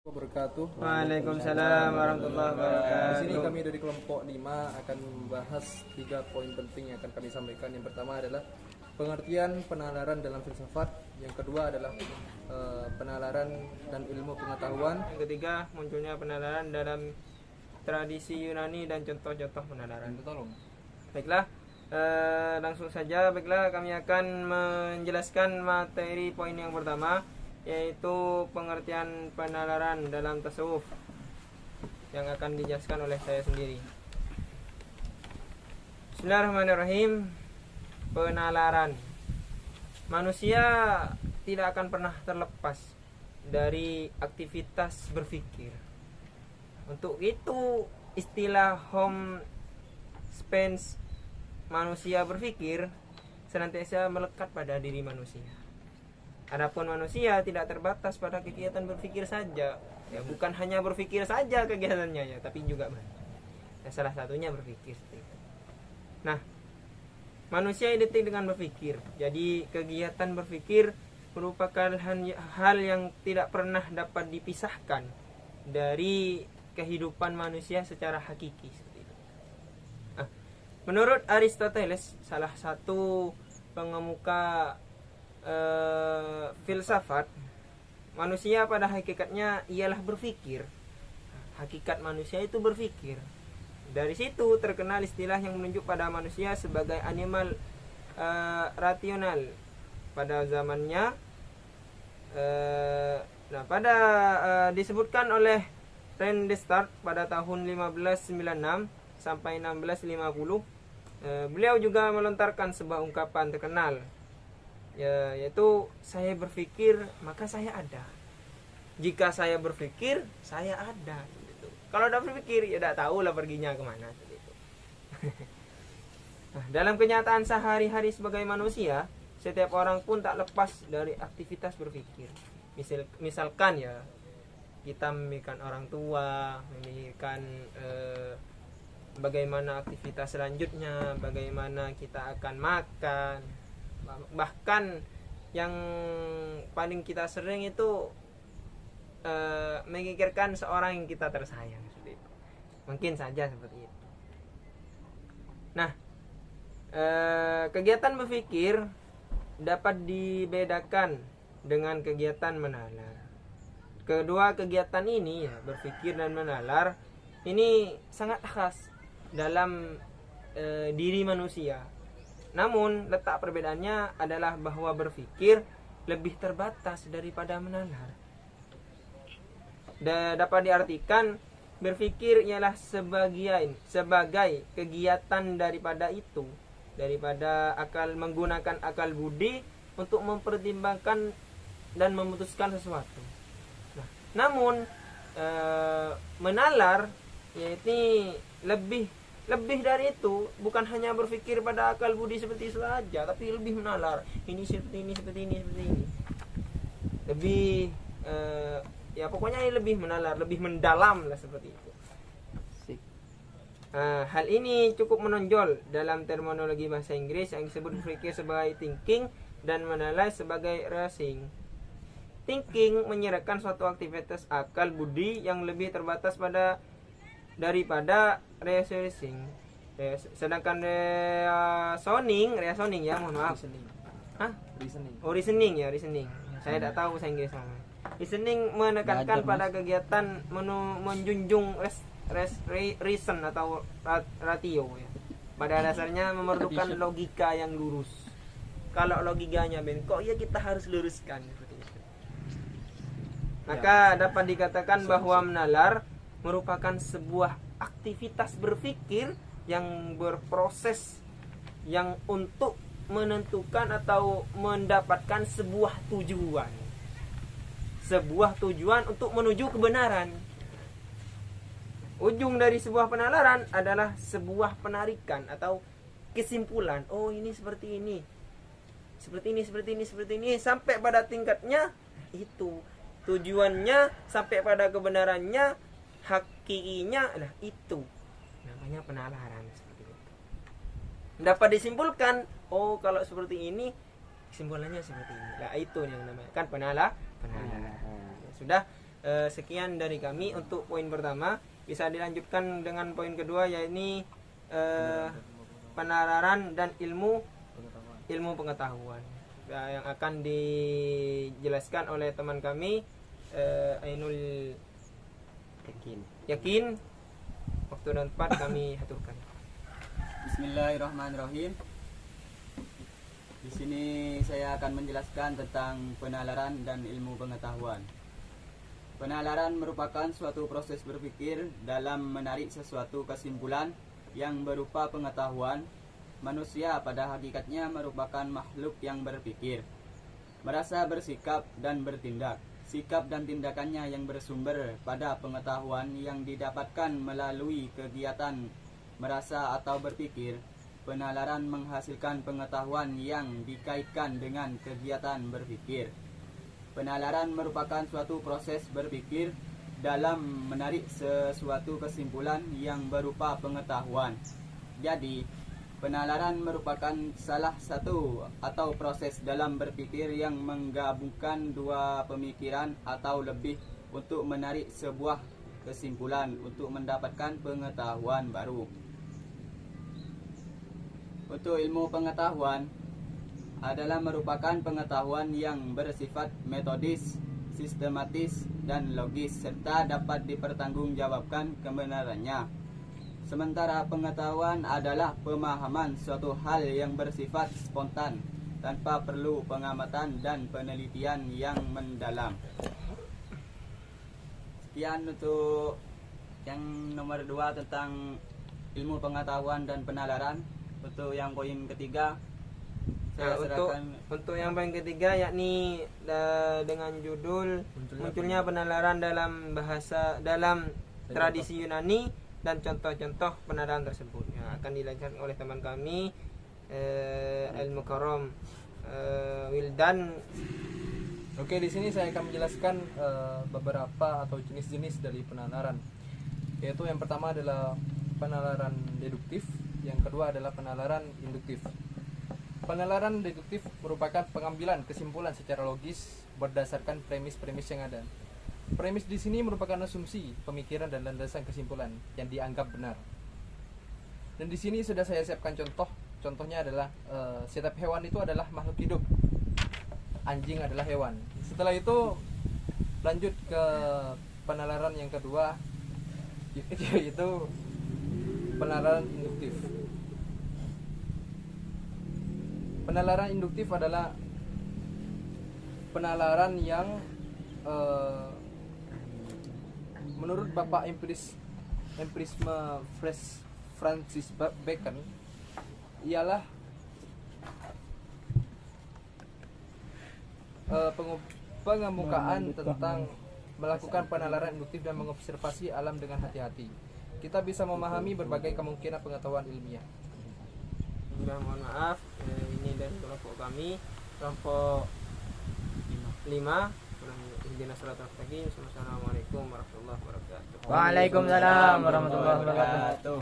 Wabarakatuh. Waalaikumsalam warahmatullahi Di sini wabarakatuh. kami dari kelompok 5 akan membahas 3 poin penting yang akan kami sampaikan. Yang pertama adalah pengertian penalaran dalam filsafat. Yang kedua adalah penalaran dan ilmu pengetahuan. Yang ketiga, munculnya penalaran dalam tradisi Yunani dan contoh-contoh penalaran. Tolong. Baiklah, langsung saja. Baiklah, kami akan menjelaskan materi poin yang pertama, yaitu pengertian penalaran dalam tasawuf, yang akan dijelaskan oleh saya sendiri. Bismillahirrahmanirrahim. Penalaran. Manusia tidak akan pernah terlepas dari aktivitas berpikir. Untuk itu, istilah home spans manusia berpikir senantiasa melekat pada diri manusia. Adapun manusia tidak terbatas pada kegiatan berpikir saja. Ya, bukan hanya berpikir saja kegiatannya ya, tapi juga salah satunya berpikir. Nah, manusia identik dengan berpikir. Jadi kegiatan berpikir merupakan hal yang tidak pernah dapat dipisahkan dari kehidupan manusia secara hakiki. Menurut Aristoteles, salah satu pengemuka filsafat, manusia pada hakikatnya ialah berpikir. Hakikat manusia itu berpikir. Dari situ terkenal istilah yang menunjuk pada manusia sebagai animal rasional pada zamannya. Disebutkan oleh René Descartes pada tahun 1596 sampai 1650. Beliau juga melontarkan sebuah ungkapan terkenal, yaitu saya berpikir maka saya ada. Jika saya berpikir saya ada. Gitu. Kalau tidak berpikir ya tidak tahu lah perginya kemana. Gitu. Nah, dalam kenyataan sehari-hari sebagai manusia, setiap orang pun tak lepas dari aktivitas berpikir. Misalkan ya, kita memikirkan orang tua, memikirkan bagaimana aktivitas selanjutnya, bagaimana kita akan makan. Bahkan yang paling kita sering itu memikirkan seorang yang kita tersayang. Mungkin saja seperti itu. Nah, kegiatan berpikir dapat dibedakan dengan kegiatan menalar. Kedua kegiatan ini ya, berpikir dan menalar, ini sangat khas dalam diri manusia. Namun letak perbedaannya adalah bahwa berpikir lebih terbatas daripada menalar. Dapat diartikan berpikir ialah sebagai kegiatan daripada menggunakan akal budi untuk mempertimbangkan dan memutuskan sesuatu. Nah, namun menalar yaitu lebih dari itu, bukan hanya berpikir pada akal budi seperti itu saja, tapi lebih menalar. Ini seperti ini. Lebih pokoknya ini lebih menalar, lebih mendalam lah seperti itu. Hal ini cukup menonjol dalam terminologi bahasa Inggris yang disebut berpikir sebagai thinking dan menalar sebagai reasoning. Thinking menyerahkan suatu aktivitas akal budi yang lebih terbatas daripada reasoning. Sedangkan reasoning ya, mohon maaf. Reasoning. Saya tidak tahu bahasa Inggris sama. Reasoning menekankan pada kegiatan menjunjung reason atau ratio ya. Pada dasarnya memerlukan logika yang lurus. Kalau logikanya bengkok ya kita harus luruskan seperti itu. Maka dapat dikatakan bahwa menalar merupakan sebuah aktivitas berpikir yang berproses, yang untuk menentukan atau mendapatkan sebuah tujuan untuk menuju kebenaran. Ujung dari sebuah penalaran adalah sebuah penarikan atau kesimpulan. Oh, ini seperti ini sampai pada tingkatnya itu. Tujuannya sampai pada kebenarannya, hakikinya lah itu. Namanya penalaran seperti itu. Dapat disimpulkan, oh kalau seperti ini kesimpulannya seperti ini. Nah, itu yang namanya kan penalaran. Sudah. Sekian dari kami untuk poin pertama. Bisa dilanjutkan dengan poin kedua, yaitu penalaran dan ilmu pengetahuan. Yang akan dijelaskan oleh teman kami Ainul Yakin. Waktu dan tempat kami haturkan. Bismillahirrahmanirrahim. Di sini saya akan menjelaskan tentang penalaran dan ilmu pengetahuan. Penalaran merupakan suatu proses berpikir dalam menarik sesuatu kesimpulan yang berupa pengetahuan. Manusia pada hakikatnya merupakan makhluk yang berpikir, merasa, bersikap, dan bertindak. Sikap dan tindakannya yang bersumber pada pengetahuan yang didapatkan melalui kegiatan merasa atau berpikir. Penalaran menghasilkan pengetahuan yang dikaitkan dengan kegiatan berpikir. Penalaran merupakan suatu proses berpikir dalam menarik sesuatu kesimpulan yang berupa pengetahuan. Jadi, penalaran merupakan salah satu atau proses dalam berpikir yang menggabungkan dua pemikiran atau lebih untuk menarik sebuah kesimpulan untuk mendapatkan pengetahuan baru. Untuk ilmu pengetahuan adalah merupakan pengetahuan yang bersifat metodis, sistematis, dan logis serta dapat dipertanggungjawabkan kebenarannya. Sementara pengetahuan adalah pemahaman suatu hal yang bersifat spontan tanpa perlu pengamatan dan penelitian yang mendalam. Sekian untuk yang nomor 2 tentang ilmu pengetahuan dan penalaran. Untuk yang poin ketiga, saya serahkan. Untuk yang poin ketiga, yakni dengan judul munculnya penalaran dalam bahasa tradisi Yunani dan contoh-contoh penalaran tersebut, yang akan dilanjutkan oleh teman kami Al-Mukarram Wildan. Oke, di sini saya akan menjelaskan beberapa atau jenis-jenis dari penalaran. Yaitu yang pertama adalah penalaran deduktif, yang kedua adalah penalaran induktif. Penalaran deduktif merupakan pengambilan kesimpulan secara logis berdasarkan premis-premis yang ada. Premis di sini merupakan asumsi, pemikiran, dan landasan kesimpulan yang dianggap benar. Dan di sini sudah saya siapkan contoh. Contohnya adalah setiap hewan itu adalah makhluk hidup. Anjing adalah hewan. Setelah itu lanjut ke penalaran yang kedua, yaitu penalaran induktif. Penalaran induktif adalah penalaran yang menurut Bapak empirisme Francis Bacon ialah pengemukaan tentang melakukan penalaran induktif dan mengobservasi alam dengan hati-hati. Kita bisa memahami berbagai kemungkinan pengetahuan ilmiah. Mohon maaf, ini dari kelompok kami, kelompok 5. Assalamualaikum warahmatullahi wabarakatuh. Waalaikumsalam warahmatullahi wabarakatuh.